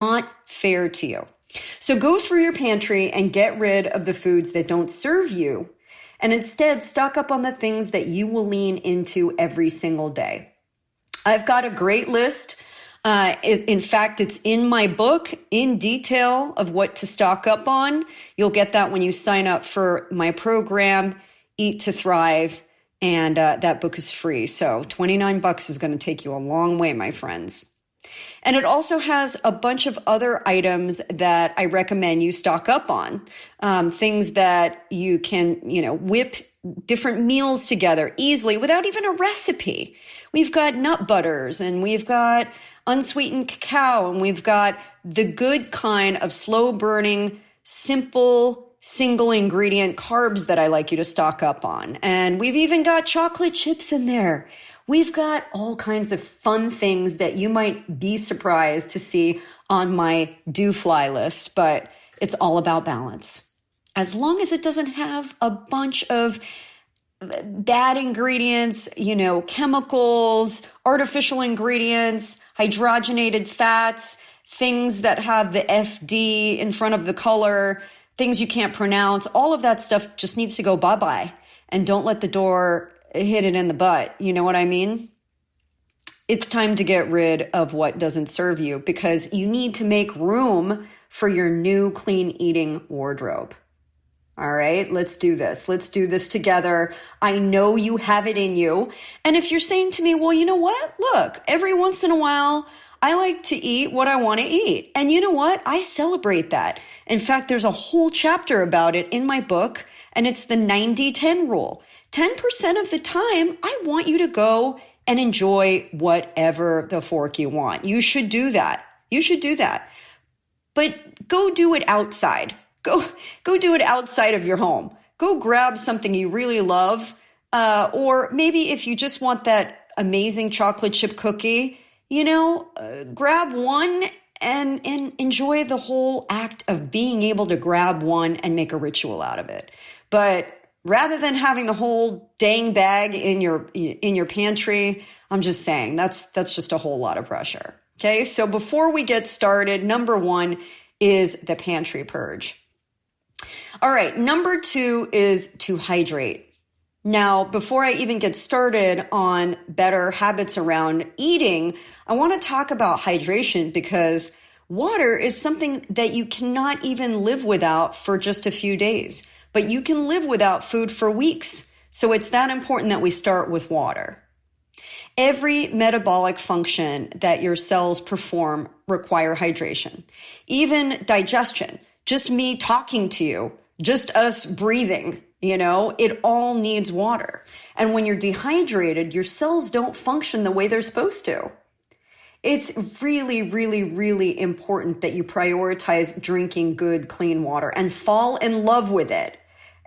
not fair to you. So go through your pantry and get rid of the foods that don't serve you, and instead stock up on the things that you will lean into every single day. I've got a great list. In fact, it's in my book in detail of what to stock up on. You'll get that when you sign up for my program, Eat to Thrive. And that book is free. So $29 is going to take you a long way, my friends. And it also has a bunch of other items that I recommend you stock up on. Things that you can, whip different meals together easily without even a recipe. We've got nut butters, and we've got unsweetened cacao, and we've got the good kind of slow burning, simple, single ingredient carbs that I like you to stock up on. And we've even got chocolate chips in there. We've got all kinds of fun things that you might be surprised to see on my do fly list, but it's all about balance. As long as it doesn't have a bunch of bad ingredients, chemicals, artificial ingredients, hydrogenated fats, things that have the FD in front of the color, things you can't pronounce, all of that stuff just needs to go bye-bye, and don't let the door hit it in the butt. You know what I mean? It's time to get rid of what doesn't serve you, because you need to make room for your new clean eating wardrobe. All right, let's do this. Let's do this together. I know you have it in you. And if you're saying to me, well, you know what? Look, every once in a while, I like to eat what I want to eat. And you know what? I celebrate that. In fact, there's a whole chapter about it in my book, and it's the 90-10 rule. 10% of the time, I want you to go and enjoy whatever the fork you want. You should do that. You should do that. But go do it outside. Go do it outside of your home. Go grab something you really love. Or maybe if you just want that amazing chocolate chip cookie, grab one and enjoy the whole act of being able to grab one and make a ritual out of it. But rather than having the whole dang bag in your pantry, I'm just saying that's just a whole lot of pressure. Okay, so before we get started, number one is the pantry purge. All right, number two is to hydrate. Now, before I even get started on better habits around eating, I want to talk about hydration, because water is something that you cannot even live without for just a few days, but you can live without food for weeks. So it's that important that we start with water. Every metabolic function that your cells perform require hydration. Even digestion, just me talking to you, just us breathing, it all needs water. And when you're dehydrated, your cells don't function the way they're supposed to. It's really, really, really important that you prioritize drinking good, clean water and fall in love with it.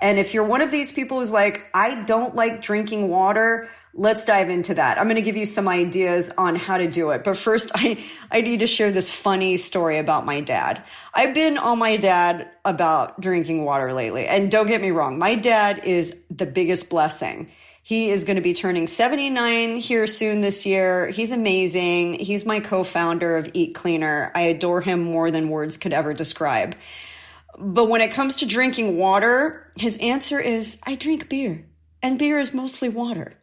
And if you're one of these people who's like, I don't like drinking water, let's dive into that. I'm going to give you some ideas on how to do it. But first, I need to share this funny story about my dad. I've been on my dad about drinking water lately. And don't get me wrong, my dad is the biggest blessing. He is going to be turning 79 here soon this year. He's amazing. He's my co-founder of Eat Cleaner. I adore him more than words could ever describe. But when it comes to drinking water, his answer is, I drink beer, and beer is mostly water.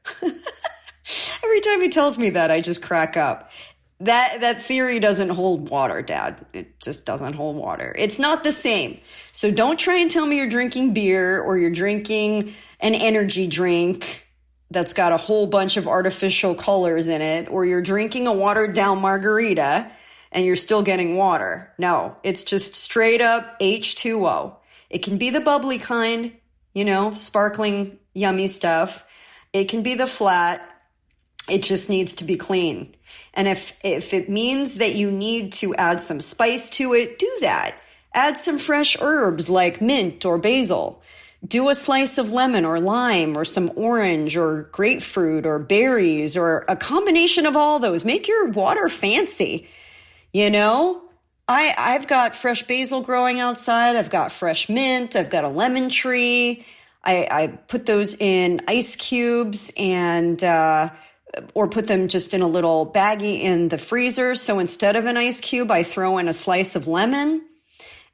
Every time he tells me that, I just crack up. That theory doesn't hold water, Dad. It just doesn't hold water. It's not the same. So don't try and tell me you're drinking beer or you're drinking an energy drink that's got a whole bunch of artificial colors in it, or you're drinking a watered down margarita and you're still getting water. No, it's just straight up H2O. It can be the bubbly kind, sparkling, yummy stuff. It can be the flat. It just needs to be clean. And if it means that you need to add some spice to it, do that. Add some fresh herbs like mint or basil. Do a slice of lemon or lime or some orange or grapefruit or berries or a combination of all those. Make your water fancy. I've got fresh basil growing outside. I've got fresh mint. I've got a lemon tree. I put those in ice cubes and or put them just in a little baggie in the freezer. So instead of an ice cube, I throw in a slice of lemon,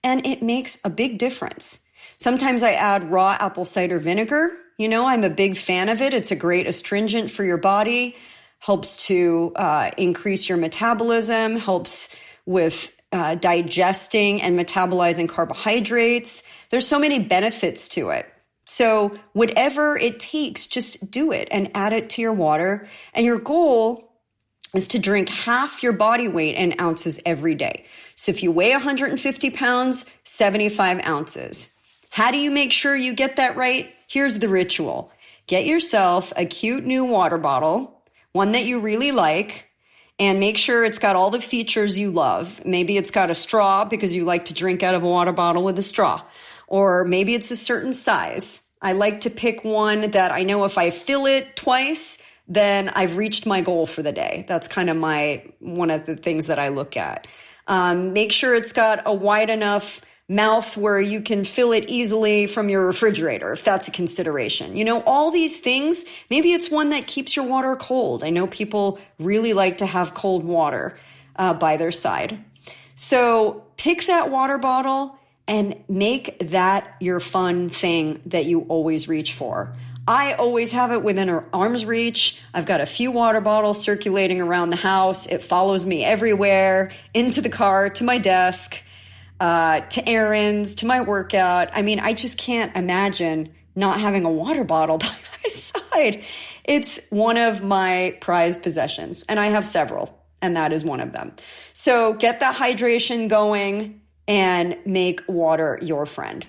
and it makes a big difference. Sometimes I add raw apple cider vinegar. I'm a big fan of it. It's a great astringent for your body, helps to increase your metabolism, helps with digesting and metabolizing carbohydrates. There's so many benefits to it. So whatever it takes, just do it and add it to your water. And your goal is to drink half your body weight in ounces every day. So if you weigh 150 pounds, 75 ounces. How do you make sure you get that right? Here's the ritual. Get yourself a cute new water bottle, one that you really like, and make sure it's got all the features you love. Maybe it's got a straw because you like to drink out of a water bottle with a straw. Or maybe it's a certain size. I like to pick one that I know if I fill it twice, then I've reached my goal for the day. That's kind of one of the things that I look at. Make sure it's got a wide enough mouth where you can fill it easily from your refrigerator, if that's a consideration. All these things, maybe it's one that keeps your water cold. I know people really like to have cold water by their side. So pick that water bottle and make that your fun thing that you always reach for. I always have it within arm's reach. I've got a few water bottles circulating around the house. It follows me everywhere, into the car, to my desk, to errands, to my workout. I just can't imagine not having a water bottle by my side. It's one of my prized possessions, and I have several, and that is one of them. So get that hydration going and make water your friend.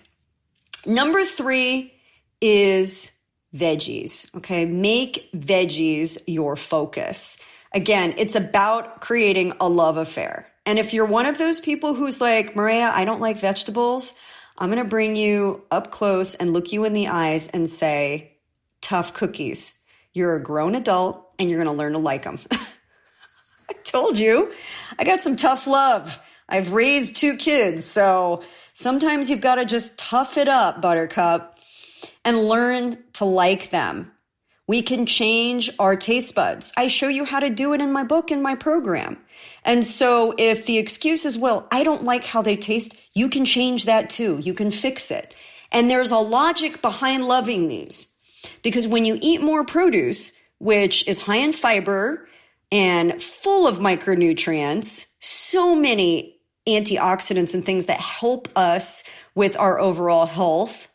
Number 3 is veggies. Okay. Make veggies your focus. Again, it's about creating a love affair. And if you're one of those people who's like, Maria, I don't like vegetables, I'm going to bring you up close and look you in the eyes and say, tough cookies. You're a grown adult and you're going to learn to like them. I told you, I got some tough love. I've raised 2 kids, so sometimes you've got to just tough it up, Buttercup, and learn to like them. We can change our taste buds. I show you how to do it in my book, in my program. And so if the excuse is, well, I don't like how they taste, you can change that too. You can fix it. And there's a logic behind loving these. Because when you eat more produce, which is high in fiber and full of micronutrients, so many antioxidants and things that help us with our overall health,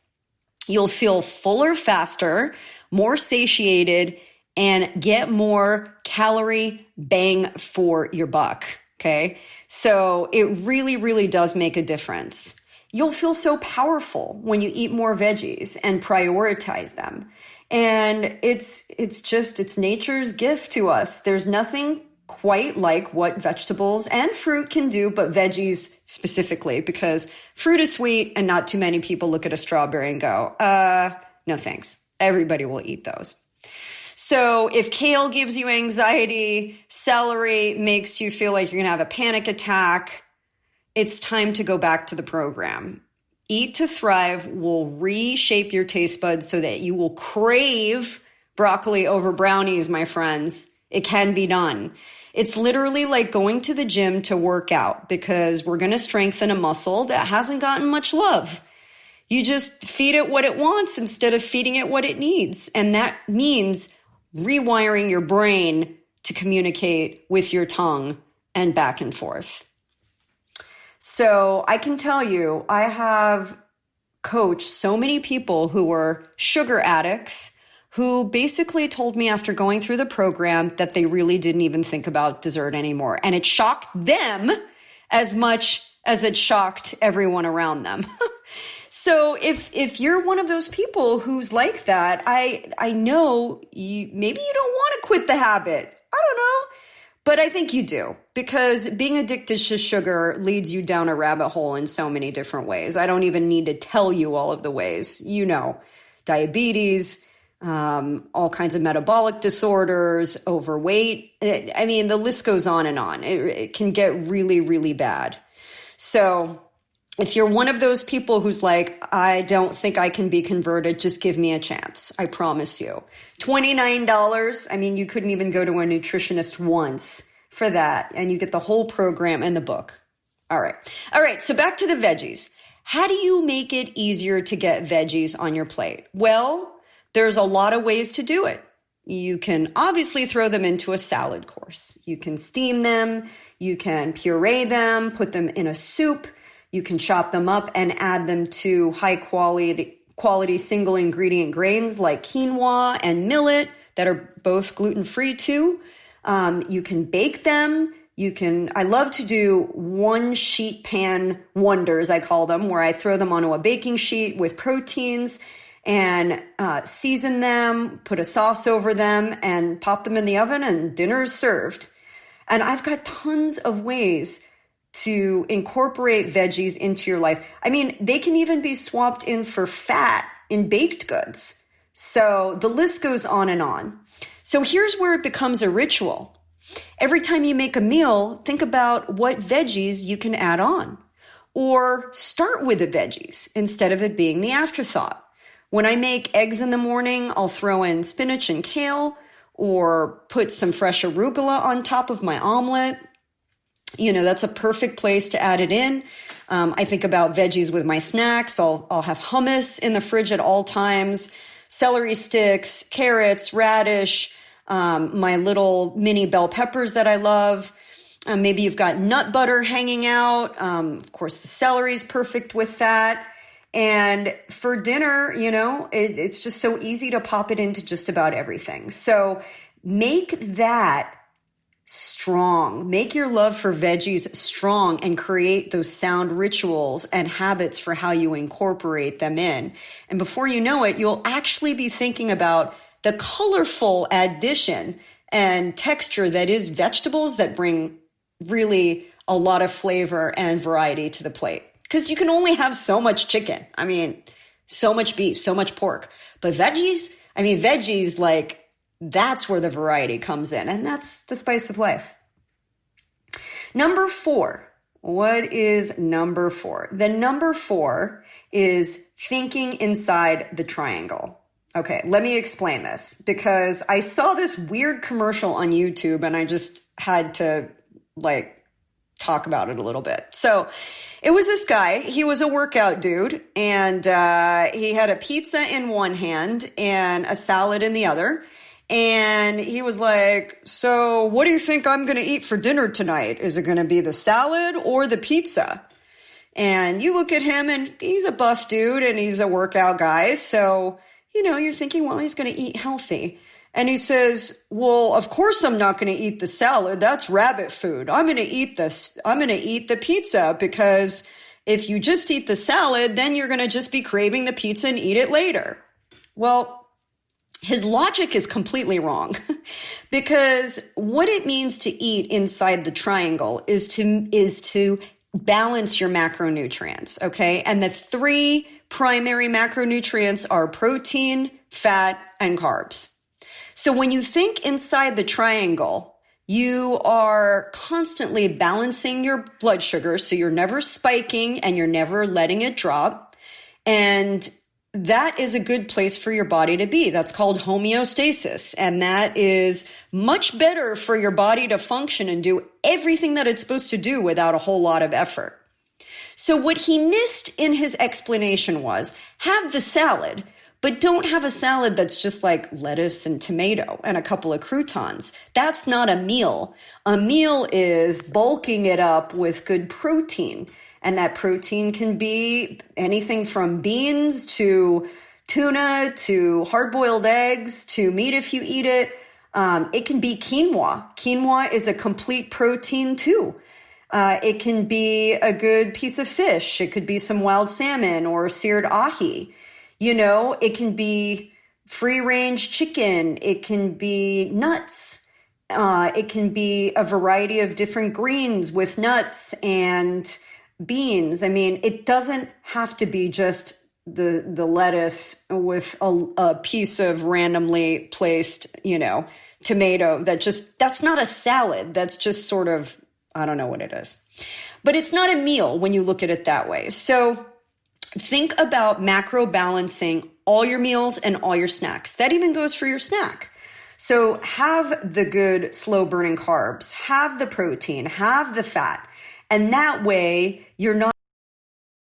you'll feel fuller faster, more satiated, and get more calorie bang for your buck. Okay. So it really, really does make a difference. You'll feel so powerful when you eat more veggies and prioritize them. And it's nature's gift to us. There's nothing quite like what vegetables and fruit can do, but veggies specifically, because fruit is sweet and not too many people look at a strawberry and go, no thanks. Everybody will eat those. So if kale gives you anxiety, celery makes you feel like you're going to have a panic attack, it's time to go back to the program. Eat to Thrive will reshape your taste buds so that you will crave broccoli over brownies, my friends. It can be done. It's literally like going to the gym to work out, because we're going to strengthen a muscle that hasn't gotten much love. You just feed it what it wants instead of feeding it what it needs. And that means rewiring your brain to communicate with your tongue and back and forth. So I can tell you, I have coached so many people who were sugar addicts who basically told me after going through the program that they really didn't even think about dessert anymore. And it shocked them as much as it shocked everyone around them. So if you're one of those people who's like that, I know maybe you don't want to quit the habit. I don't know. But I think you do, because being addicted to sugar leads you down a rabbit hole in so many different ways. I don't even need to tell you all of the ways. Diabetes, all kinds of metabolic disorders, overweight. I mean, the list goes on and on. It can get really, really bad. So If you're one of those people who's like, I don't think I can be converted, just give me a chance. I promise you. $29. I mean, you couldn't even go to a nutritionist once for that. And you get the whole program and the book. All right. All right. So back to the veggies. How do you make it easier to get veggies on your plate? Well, there's a lot of ways to do it. You can obviously throw them into a salad course. You can steam them. You can puree them, put them in a soup. You can chop them up and add them to high quality single ingredient grains like quinoa and millet that are both gluten-free too. You can bake them. I love to do one sheet pan wonders, I call them, where I throw them onto a baking sheet with proteins and season them, put a sauce over them, and pop them in the oven, and dinner is served. And I've got tons of ways to incorporate veggies into your life. I mean, they can even be swapped in for fat in baked goods. So the list goes on and on. So here's where it becomes a ritual. Every time you make a meal, think about what veggies you can add on. Or start with the veggies instead of it being the afterthought. When I make eggs in the morning, I'll throw in spinach and kale or put some fresh arugula on top of my omelet. You know, that's a perfect place to add it in. I think about veggies with my snacks. I'll have hummus in the fridge at all times, celery sticks, carrots, radish, my little mini bell peppers that I love. Maybe you've got nut butter hanging out. Of course, the celery is perfect with that. And for dinner, you know, it's just so easy to pop it into just about everything. So make that strong. Make your love for veggies strong and create those sound rituals and habits for how you incorporate them in. And before you know it, you'll actually be thinking about the colorful addition and texture that is vegetables that bring really a lot of flavor and variety to the plate. Because you can only have so much chicken. I mean, so much beef, so much pork. But veggies, like, that's where the variety comes in. And that's the spice of life. Number 4. What is number 4? The number 4 is thinking inside the triangle. Okay, let me explain this because I saw this weird commercial on YouTube and I just had to talk about it a little bit. So it was this guy, he was a workout dude, and he had a pizza in one hand and a salad in the other. And he was like, so what do you think I'm going to eat for dinner tonight? Is it going to be the salad or the pizza? And you look at him and he's a buff dude and he's a workout guy. So, you know, you're thinking, well, he's going to eat healthy. And he says, well, of course I'm not going to eat the salad. That's rabbit food. I'm going to eat the pizza because if you just eat the salad, then you're going to just be craving the pizza and eat it later. Well, his logic is completely wrong because what it means to eat inside the triangle is to balance your macronutrients. Okay. And the 3 primary macronutrients are protein, fat, and carbs. So when you think inside the triangle, you are constantly balancing your blood sugar. So you're never spiking and you're never letting it drop. And that is a good place for your body to be. That's called homeostasis. And that is much better for your body to function and do everything that it's supposed to do without a whole lot of effort. So what he missed in his explanation was have the salad, but don't have a salad that's just like lettuce and tomato and a couple of croutons. That's not a meal. A meal is bulking it up with good protein. And that protein can be anything from beans to tuna to hard-boiled eggs to meat if you eat it. It can be quinoa. Quinoa is a complete protein too. It can be a good piece of fish. It could be some wild salmon or seared ahi. You know, it can be free-range chicken. It can be nuts. It can be a variety of different greens with nuts and beans. I mean, it doesn't have to be just the lettuce with a piece of randomly placed, tomato that's not a salad. That's just sort of, I don't know what it is. But it's not a meal when you look at it that way. So think about macro balancing all your meals and all your snacks. That even goes for your snack. So have the good slow burning carbs, have the protein, have the fat. And that way you're not